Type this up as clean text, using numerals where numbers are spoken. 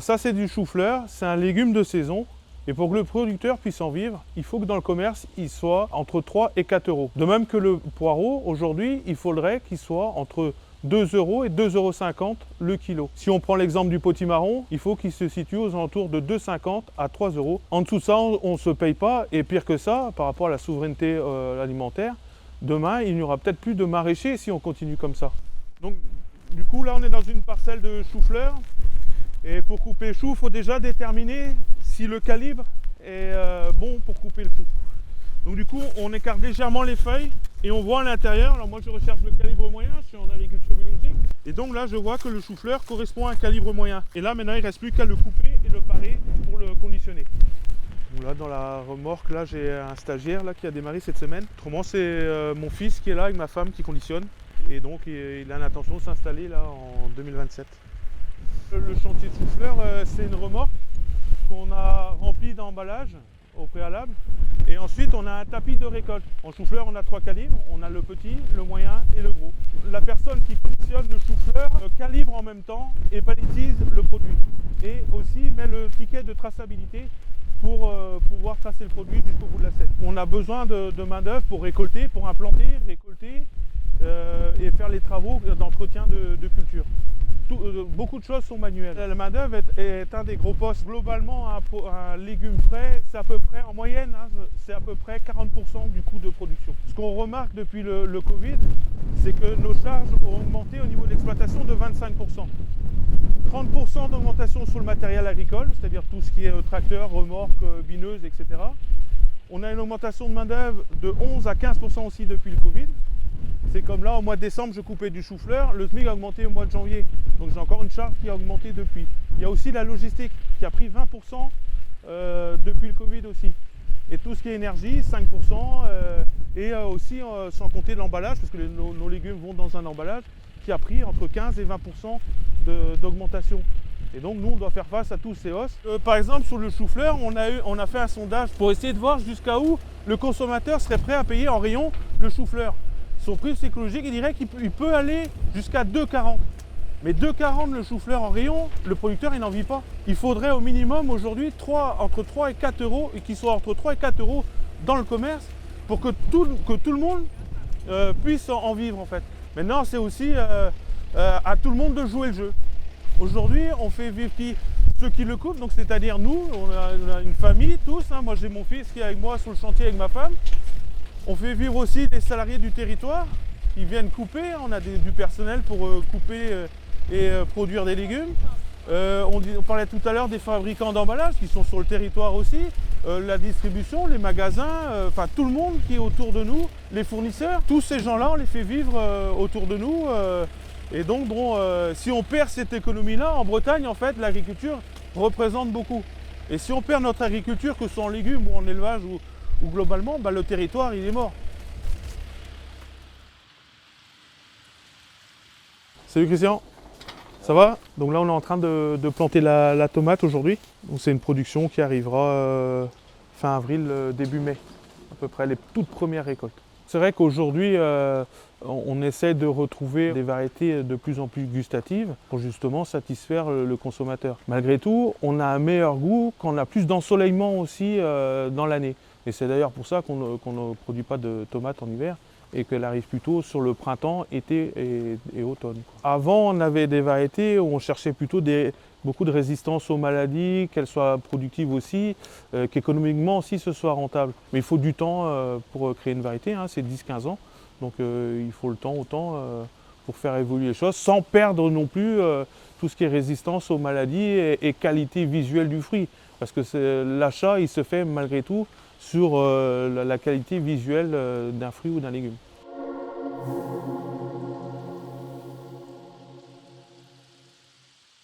ça c'est du chou-fleur, c'est un légume de saison. Et pour que le producteur puisse en vivre, il faut que dans le commerce, il soit entre 3 et 4 euros. De même que le poireau, aujourd'hui, il faudrait qu'il soit entre 2 euros et 2,50 € le kilo. Si on prend l'exemple du potimarron, il faut qu'il se situe aux alentours de 2,50 à 3 euros. En dessous de ça, on ne se paye pas. Et pire que ça, par rapport à la souveraineté alimentaire, demain, il n'y aura peut-être plus de maraîchers si on continue comme ça. Donc, du coup, là, on est dans une parcelle de chou-fleur. Et pour couper le chou, il faut déjà déterminer si le calibre est bon pour couper le chou. Donc du coup, on écarte légèrement les feuilles et on voit à l'intérieur. Alors moi, je recherche le calibre moyen, je suis en agriculture biologique. Et donc là, je vois que le chou-fleur correspond à un calibre moyen. Et là, maintenant, il ne reste plus qu'à le couper et le parer pour le conditionner. Donc là, dans la remorque, là, j'ai un stagiaire là, qui a démarré cette semaine. Autrement, c'est mon fils qui est là avec ma femme qui conditionne. Et donc, il a l'intention de s'installer là en 2027. Le chantier de chou-fleur, c'est une remorque qu'on a remplie d'emballage au préalable. Et ensuite, on a un tapis de récolte. En chou-fleur, on a 3 calibres. On a le petit, le moyen et le gros. La personne qui conditionne le chou-fleur calibre en même temps et paletise le produit. Et aussi met le ticket de traçabilité pour pouvoir tracer le produit jusqu'au bout de la scène. On a besoin de main-d'œuvre pour récolter, pour implanter, récolter et faire les travaux d'entretien de culture. Beaucoup de choses sont manuelles. La main-d'œuvre est un des gros postes. Globalement, un légume frais, c'est à peu près, en moyenne, c'est à peu près 40% du coût de production. Ce qu'on remarque depuis le Covid, c'est que nos charges ont augmenté au niveau de l'exploitation de 25%. 30% d'augmentation sur le matériel agricole, c'est-à-dire tout ce qui est tracteur, remorque, bineuse, etc. On a une augmentation de main-d'œuvre de 11 à 15% aussi depuis le Covid. C'est comme là, au mois de décembre, je coupais du chou-fleur, le SMIC a augmenté au mois de janvier. Donc j'ai encore une charge qui a augmenté depuis. Il y a aussi la logistique qui a pris 20% depuis le Covid aussi. Et tout ce qui est énergie, 5%. Et aussi, sans compter l'emballage, parce que nos légumes vont dans un emballage qui a pris entre 15 et 20% d'augmentation. Et donc nous, on doit faire face à tous ces hausses. Par exemple, sur le chou-fleur, on a fait un sondage pour essayer de voir jusqu'à où le consommateur serait prêt à payer en rayon le chou-fleur. Son prix psychologique, il dirait qu'il peut aller jusqu'à 2,40. Mais 2,40 le chou-fleur en rayon, le producteur, il n'en vit pas. Il faudrait au minimum aujourd'hui entre 3 et 4 euros, et qu'il soit entre 3 et 4 euros dans le commerce pour que tout le monde puisse en vivre en fait. Maintenant, c'est aussi à tout le monde de jouer le jeu. Aujourd'hui, on fait vivre ceux qui le coupent, donc c'est-à-dire nous, on a une famille tous. Moi, j'ai mon fils qui est avec moi sur le chantier avec ma femme. On fait vivre aussi des salariés du territoire qui viennent couper. On a du personnel pour couper et produire des légumes. On parlait tout à l'heure des fabricants d'emballage qui sont sur le territoire aussi. La distribution, les magasins, enfin tout le monde qui est autour de nous, les fournisseurs. Tous ces gens-là, on les fait vivre autour de nous. Et donc, si on perd cette économie-là, en Bretagne, en fait, l'agriculture représente beaucoup. Et si on perd notre agriculture, que ce soit en légumes ou en élevage ou globalement, le territoire, il est mort. Salut Christian, ça va? Donc là, on est en train de planter la tomate aujourd'hui. C'est une production qui arrivera fin avril, début mai, à peu près les toutes premières récoltes. C'est vrai qu'aujourd'hui, on essaie de retrouver des variétés de plus en plus gustatives pour justement satisfaire le consommateur. Malgré tout, on a un meilleur goût quand on a plus d'ensoleillement aussi dans l'année. Et c'est d'ailleurs pour ça qu'on ne produit pas de tomates en hiver et qu'elle arrive plutôt sur le printemps, été et automne. Avant, on avait des variétés où on cherchait plutôt beaucoup de résistance aux maladies, qu'elles soient productives aussi, qu'économiquement aussi ce soit rentable. Mais il faut du temps pour créer une variété, c'est 10-15 ans. Donc il faut le temps autant pour faire évoluer les choses, sans perdre non plus tout ce qui est résistance aux maladies et qualité visuelle du fruit. Parce que l'achat, il se fait malgré tout sur la qualité visuelle d'un fruit ou d'un légume.